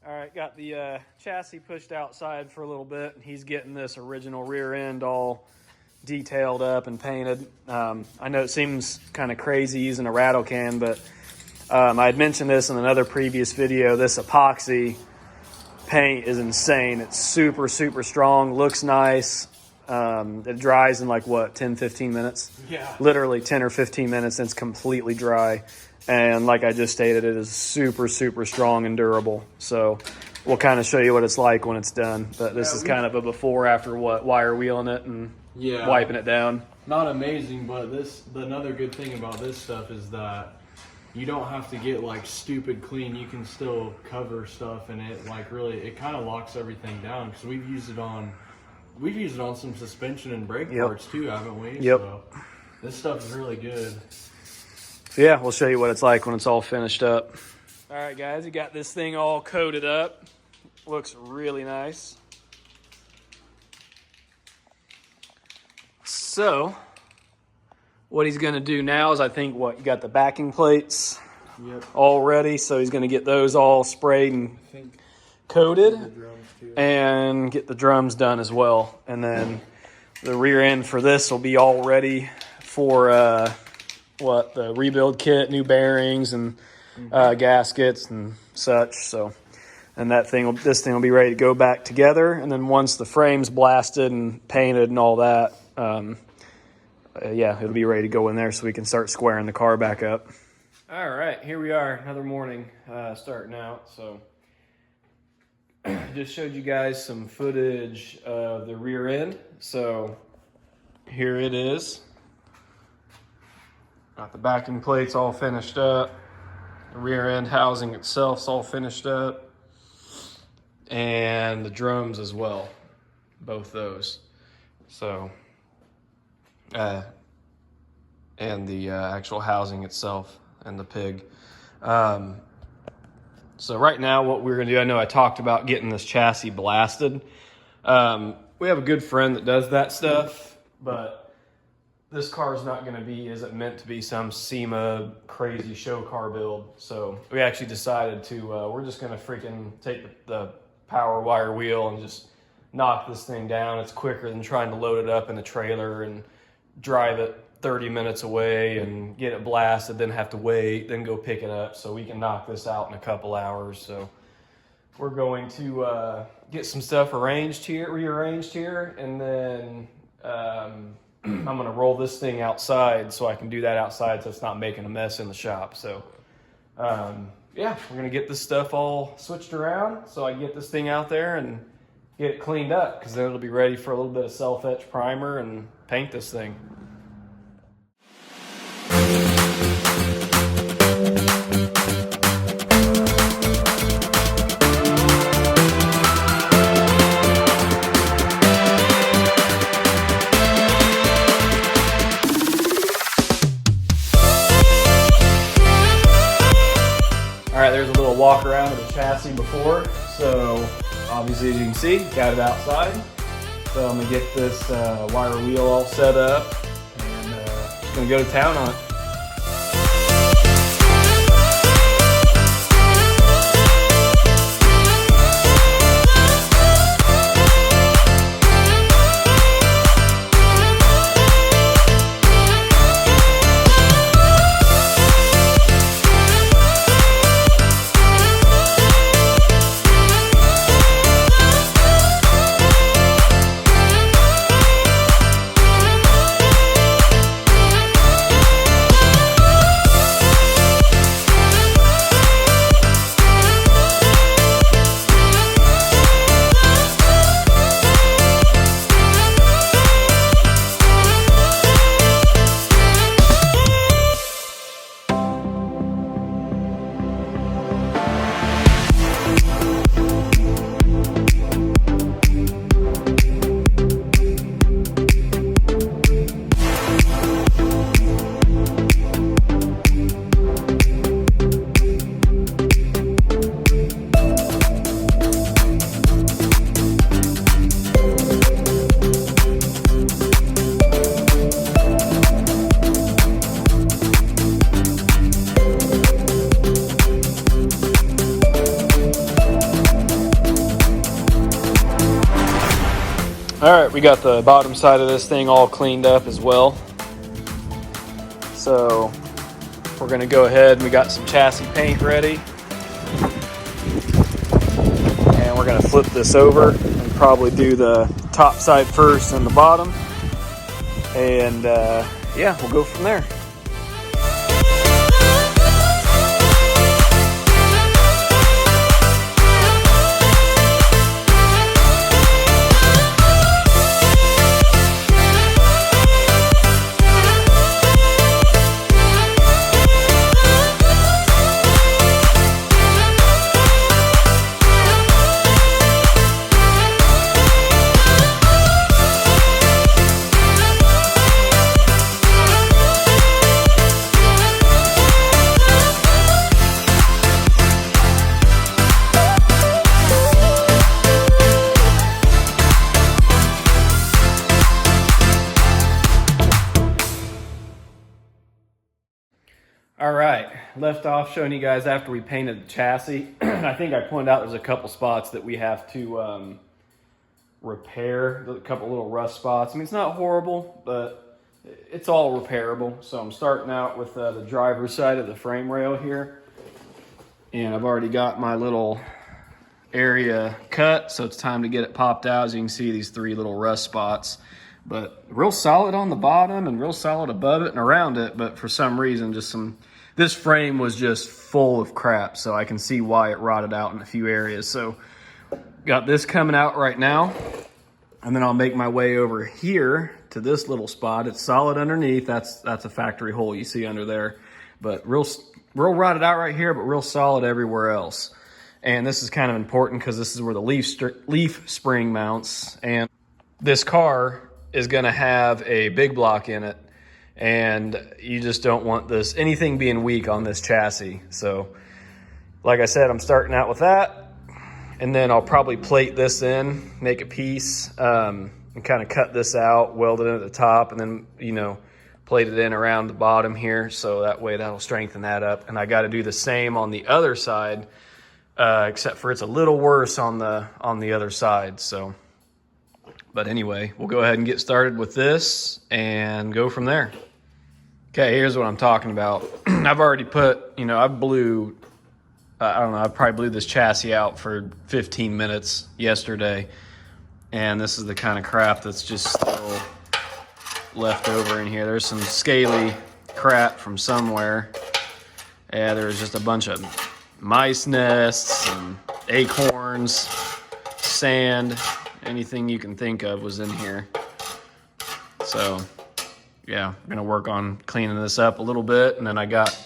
All right, got the chassis pushed outside for a little bit, and he's getting this original rear end all detailed up and painted. I know it seems kind of crazy using a rattle can, but I had mentioned this in another previous video. This epoxy paint is insane. It's super, super strong, looks nice. It dries in like, what, 10, 15 minutes? Yeah. Literally 10 or 15 minutes, and it's completely dry. And like I just stated, it is super, super strong and durable. So we'll kind of show you what it's like when it's done. But this is kind of a before, after what, wire wheeling it and wiping it down. Not amazing, but another good thing about this stuff is that you don't have to get like stupid clean. You can still cover stuff, and it like really, it kind of locks everything down, because we've used it on some suspension and brake parts too, haven't we? Yep. So this stuff is really good. So yeah, we'll show you what it's like when it's all finished up. All right, guys, we got this thing all coated up. Looks really nice. So what he's going to do now is, I think, you got the backing plates all ready. So he's going to get those all sprayed and coated, and get the drums done as well. And then the rear end for this will be all ready for the rebuild kit, new bearings and gaskets and such. So, and this thing will be ready to go back together. And then once the frame's blasted and painted and all that, it'll be ready to go in there, so we can start squaring the car back up. All right, here we are, another morning starting out. So just showed you guys some footage of the rear end. So here it is. Got the backing plates all finished up. The rear end housing itself's all finished up. And the drums as well, both those. So, and the actual housing itself and the pig. So right now what we're gonna do, I know I talked about getting this chassis blasted. We have a good friend that does that stuff, but this car is not isn't meant to be some SEMA crazy show car build. So we actually decided to, we're just gonna freaking take the power wire wheel and just knock this thing down. It's quicker than trying to load it up in a trailer and drive it 30 minutes away and get it blasted, then have to wait, then go pick it up. So we can knock this out in a couple hours. So we're going to get some stuff rearranged here, and then I'm gonna roll this thing outside, so I can do that outside so it's not making a mess in the shop. So we're gonna get this stuff all switched around so I can get this thing out there and get it cleaned up, because then it'll be ready for a little bit of self-etch primer and paint this thing. There's a little walk around of the chassis before. So obviously, as you can see, got it outside. So I'm gonna get this wire wheel all set up, and gonna go to town on it. All right, we got the bottom side of this thing all cleaned up as well. So we're gonna go ahead and we got some chassis paint ready. And we're gonna flip this over and probably do the top side first and the bottom. And yeah, we'll go from there. All right, left off showing you guys after we painted the chassis. I think I pointed out there's a couple spots that we have to repair, a couple little rust spots. I mean, it's not horrible, but it's all repairable. So I'm starting out with the driver's side of the frame rail here. And I've already got my little area cut, so it's time to get it popped out. As you can see, these 3 little rust spots. But real solid on the bottom and real solid above it and around it. But for some reason, this frame was just full of crap. So I can see why it rotted out in a few areas. So got this coming out right now. And then I'll make my way over here to this little spot. It's solid underneath. That's a factory hole you see under there. But real rotted out right here, but real solid everywhere else. And this is kind of important because this is where the leaf spring mounts. And this car is going to have a big block in it, and you just don't want anything being weak on this chassis. So like I said, I'm starting out with that, and then I'll probably plate this in, make a piece, and kind of cut this out, weld it in at the top, and then, you know, plate it in around the bottom here. So that way that'll strengthen that up. And I got to do the same on the other side, except for it's a little worse on the other side. So but anyway, we'll go ahead and get started with this and go from there. Okay, here's what I'm talking about. I've already put, you know, I probably blew this chassis out for 15 minutes yesterday. And this is the kind of crap that's just still left over in here. There's some scaly crap from somewhere. Yeah, there's just a bunch of mice nests and acorns, sand. Anything you can think of was in here. So yeah, I'm gonna work on cleaning this up a little bit. And then I got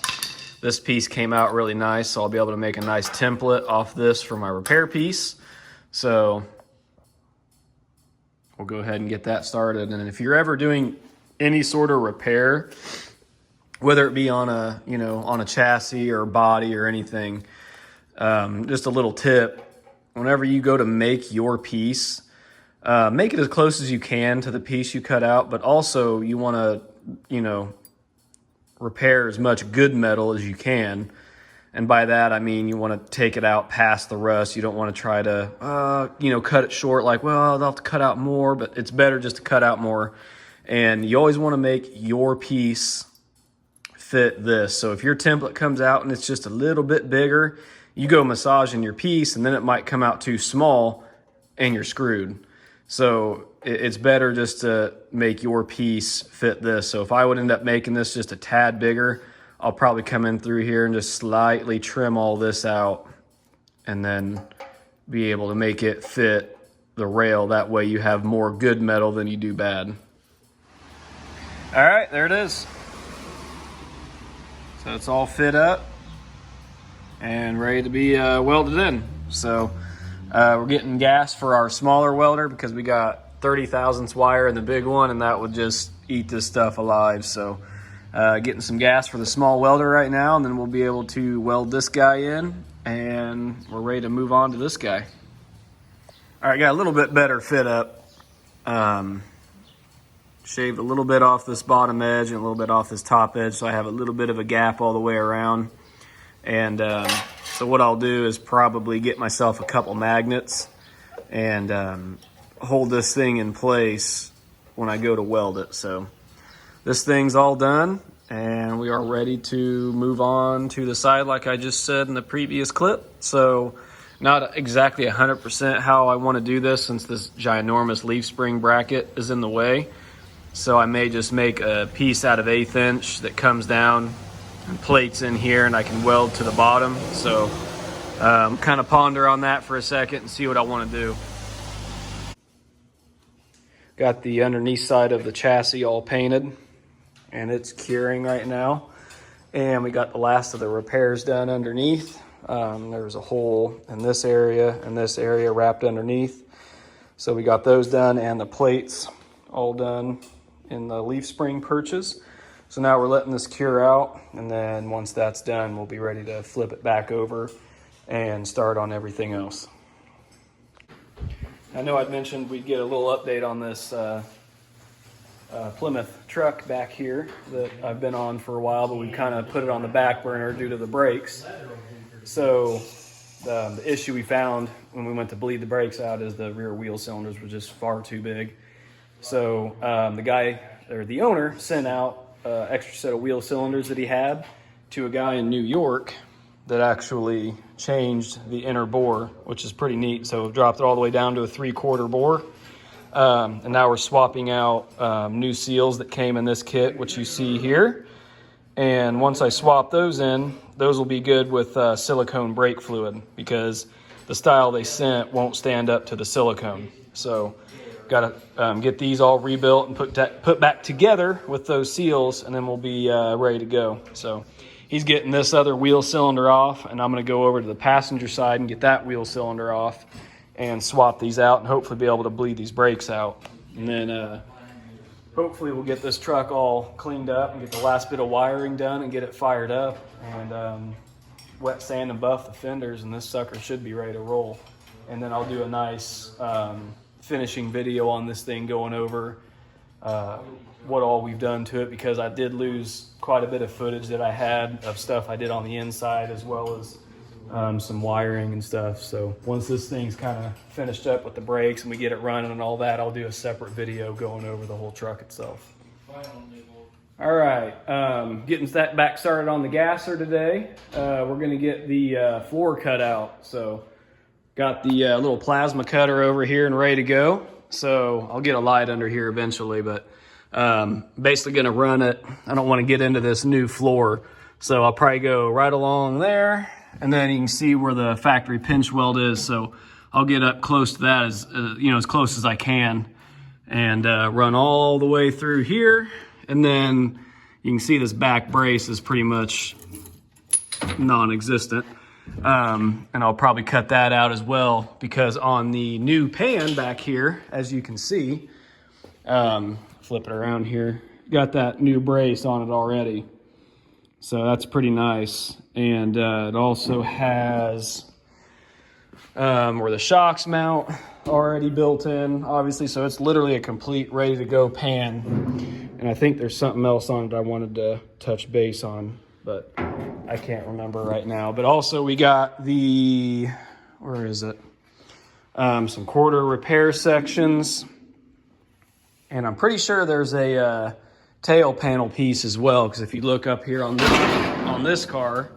this piece came out really nice, so I'll be able to make a nice template off this for my repair piece. So we'll go ahead and get that started. And if you're ever doing any sort of repair, whether it be on a chassis or body or anything, just a little tip: whenever you go to make your piece, make it as close as you can to the piece you cut out, but also you want to, repair as much good metal as you can. And by that, I mean you want to take it out past the rust. You don't want to try to, cut it short like, well, they'll have to cut out more, but it's better just to cut out more. And you always want to make your piece fit this. So if your template comes out and it's just a little bit bigger, you go massaging your piece and then it might come out too small and you're screwed. So it's better just to make your piece fit this. So if I would end up making this just a tad bigger, I'll probably come in through here and just slightly trim all this out and then be able to make it fit the rail. That way you have more good metal than you do bad. All right, there it is. So it's all fit up and ready to be welded in. So we're getting gas for our smaller welder because we got 30 thousandths wire in the big one, and that would just eat this stuff alive. So getting some gas for the small welder right now, and then we'll be able to weld this guy in, and we're ready to move on to this guy. All right, got a little bit better fit up. Shaved a little bit off this bottom edge and a little bit off this top edge, so I have a little bit of a gap all the way around. And so what I'll do is probably get myself a couple magnets and hold this thing in place when I go to weld it. So this thing's all done, and we are ready to move on to the side like I just said in the previous clip. So not exactly 100% how I want to do this, since this ginormous leaf spring bracket is in the way. So I may just make a piece out of 1/8 inch that comes down and plates in here, and I can weld to the bottom. So kind of ponder on that for a second and see what I want to do. Got the underneath side of the chassis all painted, and it's curing right now. And we got the last of the repairs done underneath. There's a hole in this area and this area wrapped underneath. So we got those done, and the plates all done in the leaf spring perches. So now we're letting this cure out, and then once that's done, we'll be ready to flip it back over and start on everything else. I know I'd mentioned we'd get a little update on this Plymouth truck back here that I've been on for a while, but we kind of put it on the back burner due to the brakes. So the issue we found when we went to bleed the brakes out is the rear wheel cylinders were just far too big. So the guy, or the owner, sent out an extra set of wheel cylinders that he had to a guy in New York that actually changed the inner bore, which is pretty neat. So we've dropped it all the way down to a 3/4 bore. And now we're swapping out new seals that came in this kit, which you see here. And once I swap those in, those will be good with silicone brake fluid, because the style they sent won't stand up to the silicone. So got to get these all rebuilt and put back together with those seals, and then we'll be ready to go. So he's getting this other wheel cylinder off, and I'm going to go over to the passenger side and get that wheel cylinder off and swap these out, and hopefully be able to bleed these brakes out. And then hopefully we'll get this truck all cleaned up and get the last bit of wiring done and get it fired up, and wet sand and buff the fenders, and this sucker should be ready to roll. And then I'll do a nice finishing video on this thing, going over what all we've done to it, because I did lose quite a bit of footage that I had of stuff I did on the inside, as well as some wiring and stuff. So once this thing's kind of finished up with the brakes and we get it running and all that, I'll do a separate video going over the whole truck itself. All right, getting that back started on the gasser today. We're going to get the floor cut out. So got the little plasma cutter over here and ready to go. So I'll get a light under here eventually, but basically going to run it. I don't want to get into this new floor, so I'll probably go right along there, and then you can see where the factory pinch weld is. So I'll get up close to that, as close as I can, and run all the way through here. And then you can see this back brace is pretty much non-existent. And I'll probably cut that out as well, because on the new pan back here, as you can see, flip it around here, got that new brace on it already. So that's pretty nice. And it also has where the shocks mount already built in, obviously. So it's literally a complete ready to go pan. And I think there's something else on it I wanted to touch base on, but I can't remember right now. But also we got the, where is it? Some quarter repair sections. And I'm pretty sure there's a tail panel piece as well, because if you look up here on this car,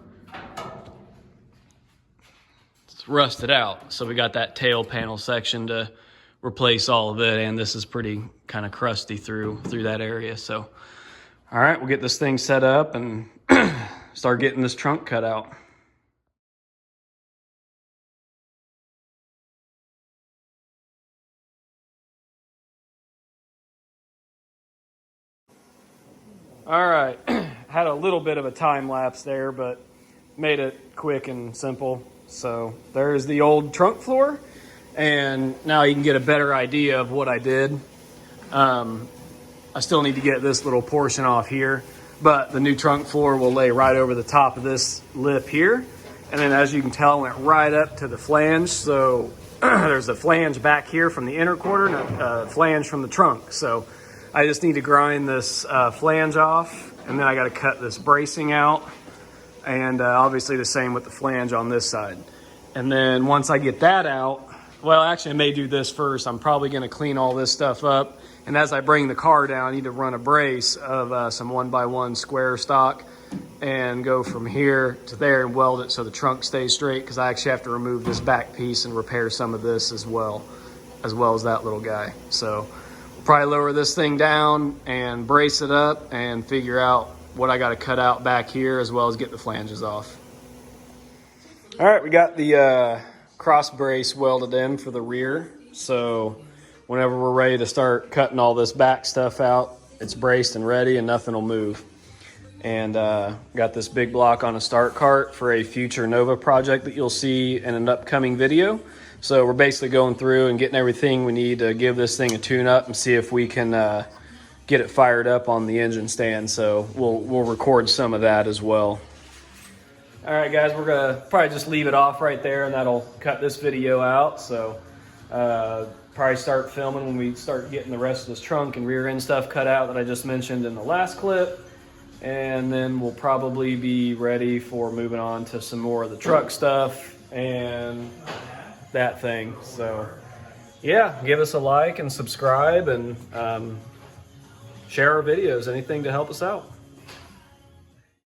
it's rusted out. So we got that tail panel section to replace all of it, and this is pretty kind of crusty through that area. So all right, we'll get this thing set up and start getting this trunk cut out. All right, had a little bit of a time lapse there, but made it quick and simple. So there's the old trunk floor, and now you can get a better idea of what I did. I still need to get this little portion off here, but the new trunk floor will lay right over the top of this lip here. And then, as you can tell, it went right up to the flange. So there's a flange back here from the inner quarter and a flange from the trunk. So I just need to grind this flange off, and then I got to cut this bracing out, and obviously the same with the flange on this side. And then once I get that out, Well, actually, I may do this first. I'm probably going to clean all this stuff up. And as I bring the car down, I need to run a brace of some 1x1 square stock and go from here to there and weld it so the trunk stays straight, because I actually have to remove this back piece and repair some of this as well as that little guy. So we'll probably lower this thing down and brace it up and figure out what I got to cut out back here, as well as get the flanges off. All right, we got the cross brace welded in for the rear. So whenever we're ready to start cutting all this back stuff out, it's braced and ready and nothing will move. And got this big block on a start cart for a future Nova project that you'll see in an upcoming video. So we're basically going through and getting everything we need to give this thing a tune up and see if we can get it fired up on the engine stand. So we'll record some of that as well. All right, guys, we're gonna probably just leave it off right there, and that'll cut this video out. So probably start filming when we start getting the rest of this trunk and rear end stuff cut out that I just mentioned in the last clip. And then we'll probably be ready for moving on to some more of the truck stuff and that thing. So yeah, give us a like and subscribe and share our videos, anything to help us out.